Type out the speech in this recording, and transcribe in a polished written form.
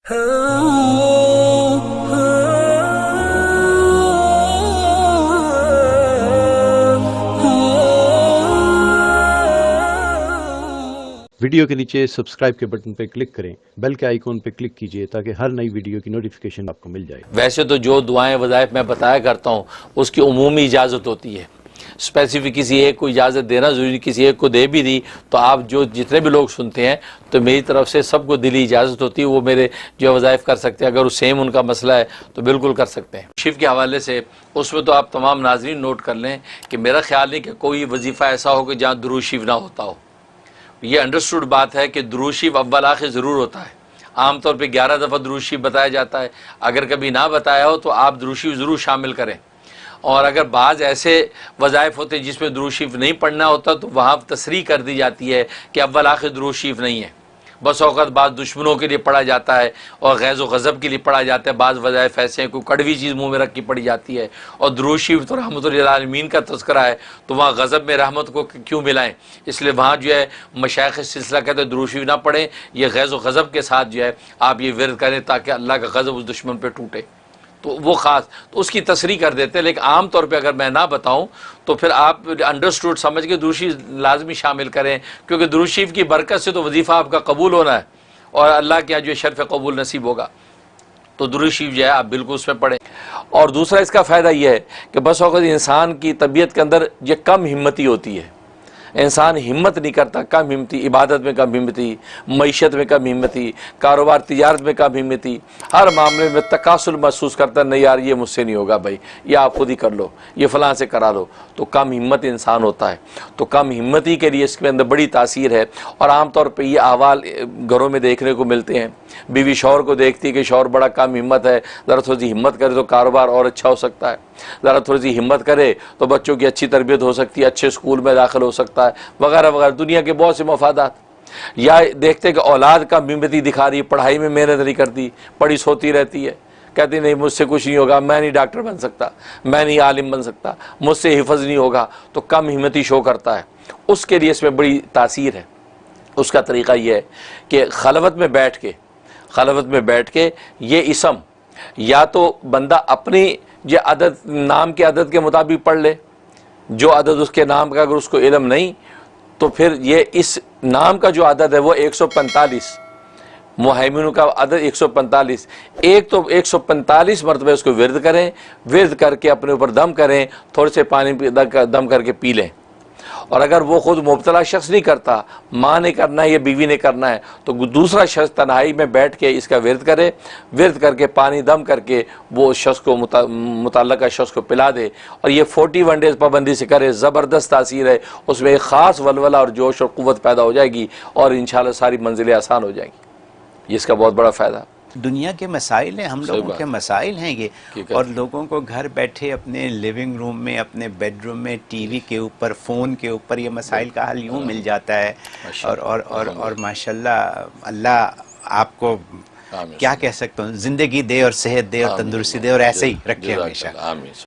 Video کے نیچے subscribe کے بٹن پہ کلک کریں، بیل کے آئیکن پہ کلک کیجئے تاکہ ہر نئی ویڈیو کی نوٹیفیکیشن آپ کو مل جائے۔ ویسے تو جو دعائیں وظائف میں بتایا کرتا ہوں اس کی عمومی اجازت ہوتی ہے، اسپیسیفک کسی ایک کو اجازت دینا ضروری نہیں، کسی ایک کو دے بھی دی تو آپ جتنے بھی لوگ سنتے ہیں تو میری طرف سے سب کو دلی اجازت ہوتی ہے، وہ میرے جو وظائف کر سکتے ہیں، اگر وہ سیم ان کا مسئلہ ہے تو بالکل کر سکتے ہیں۔ شیف کے حوالے سے اس میں تو آپ تمام ناظرین نوٹ کر لیں کہ میرا خیال نہیں کہ کوئی وظیفہ ایسا ہو کہ جہاں درود شریف نہ ہوتا ہو۔ یہ انڈرسٹوڈ بات ہے کہ درود شریف اول آخر ضرور ہوتا ہے، عام طور پہ 11 دفعہ درود شریف بتایا جاتا ہے، اگر کبھی نہ بتایا ہو تو آپ درود شریف ضرور شامل کریں۔ اور اگر بعض ایسے وظائف ہوتے ہیں جس میں درود شریف نہیں پڑھنا ہوتا تو وہاں تصریح کر دی جاتی ہے کہ اول آخر درود شریف نہیں ہے۔ بس اوقات بعض دشمنوں کے لیے پڑھا جاتا ہے اور غیظ و غضب کے لیے پڑھا جاتا ہے، بعض وظائف ایسے ہیں کوئی کڑوی چیز منہ میں رکھ کے پڑھی جاتی ہے، اور درود شریف تو رحمت للعالمین کا تذکرہ ہے تو وہاں غضب میں رحمت کو کیوں ملائیں؟ اس لیے وہاں جو ہے مشائخ سلسلہ کہتے ہیں درود شریف نہ پڑھیں، یہ غیظ و غضب کے ساتھ جو ہے آپ یہ ورد کریں تاکہ اللہ کا غضب اس دشمن پہ ٹوٹے، تو وہ خاص تو اس کی تصریح کر دیتے ہیں۔ لیکن عام طور پہ اگر میں نہ بتاؤں تو پھر آپ انڈرسٹوڈ سمجھ کے درود شریف لازمی شامل کریں، کیونکہ درود شریف کی برکت سے تو وظیفہ آپ کا قبول ہونا ہے اور اللہ کیا جو شرف قبول نصیب ہوگا، تو درود شریف جو ہے آپ بالکل اس میں پڑھیں۔ اور دوسرا اس کا فائدہ یہ ہے کہ بس اوقات انسان کی طبیعت کے اندر یہ کم ہمتی ہوتی ہے، انسان ہمت نہیں کرتا، کم ہمتی، عبادت میں کم ہمتی، معیشت میں کم ہمتی، کاروبار تجارت میں کم ہمتی، ہر معاملے میں تکاسل محسوس کرتا ہے، نہیں یار یہ مجھ سے نہیں ہوگا بھائی، یہ آپ خود ہی کر لو، یہ فلاں سے کرا لو، تو کم ہمت انسان ہوتا ہے۔ تو کم ہمتی کے لیے اس کے اندر بڑی تاثیر ہے، اور عام طور پہ یہ احوال گھروں میں دیکھنے کو ملتے ہیں، بیوی شوہر کو دیکھتی ہے کہ شوہر بڑا کم ہمت ہے، ذرا تھوڑی سی ہمت کرے تو کاروبار اور اچھا ہو سکتا ہے، ذرا تھوڑی سی ہمت کرے تو بچوں کی اچھی تربیت ہو سکتی ہے، اچھے اسکول میں داخل ہو سکتا ہے، وغیرہ وغیرہ، دنیا کے بہت سے مفادات۔ یا دیکھتے کہ اولاد کا ہمتی دکھا رہی ہے، پڑھائی میں محنت نہیں کرتی، پڑھی سوتی رہتی ہے، کہتی نہیں مجھ سے کچھ نہیں ہوگا، میں نہیں ڈاکٹر بن سکتا، میں نہیں عالم بن سکتا، مجھ سے حفظ نہیں ہوگا، تو کم ہمتی شو کرتا ہے۔ اس کے لیے اس میں بڑی تاثیر ہے۔ اس کا طریقہ یہ ہے کہ خلوت میں بیٹھ کے یہ اسم یا تو بندہ اپنی جو عدد، نام کے عدد کے مطابق پڑھ لے، جو عدد اس کے نام کا اگر اس کو علم نہیں تو پھر یہ اس نام کا جو عدد ہے وہ 145، مہیمن کا عدد 145، ایک تو 145 مرتبہ اس کو ورد کریں، ورد کر کے اپنے اوپر دم کریں، تھوڑے سے پانی دم کر کے پی لیں۔ اور اگر وہ خود مبتلا شخص نہیں کرتا، ماں نے کرنا ہے یا بیوی نے کرنا ہے، تو دوسرا شخص تنہائی میں بیٹھ کے اس کا ورد کرے، ورد کر کے پانی دم کر کے وہ شخص کو متعلقہ شخص کو پلا دے، اور یہ 41 ڈیز پابندی سے کرے، زبردست تاثیر ہے، اس میں ایک خاص ولولہ اور جوش اور قوت پیدا ہو جائے گی، اور انشاءاللہ ساری منزلیں آسان ہو جائیں گی۔ یہ اس کا بہت بڑا فائدہ۔ دنیا کے مسائل ہیں، ہم لوگوں کے مسائل ہیں یہ، اور لوگوں کو گھر بیٹھے اپنے لیونگ روم میں، اپنے بیڈ روم میں، ٹی وی کے اوپر، فون کے اوپر یہ مسائل کا حل یوں مل جاتا ہے، اور ماشاءاللہ اللہ آپ کو کیا کہہ سکتا ہوں، زندگی دے اور صحت دے اور تندرستی دے اور ایسے ہی رکھے ہمیشہ۔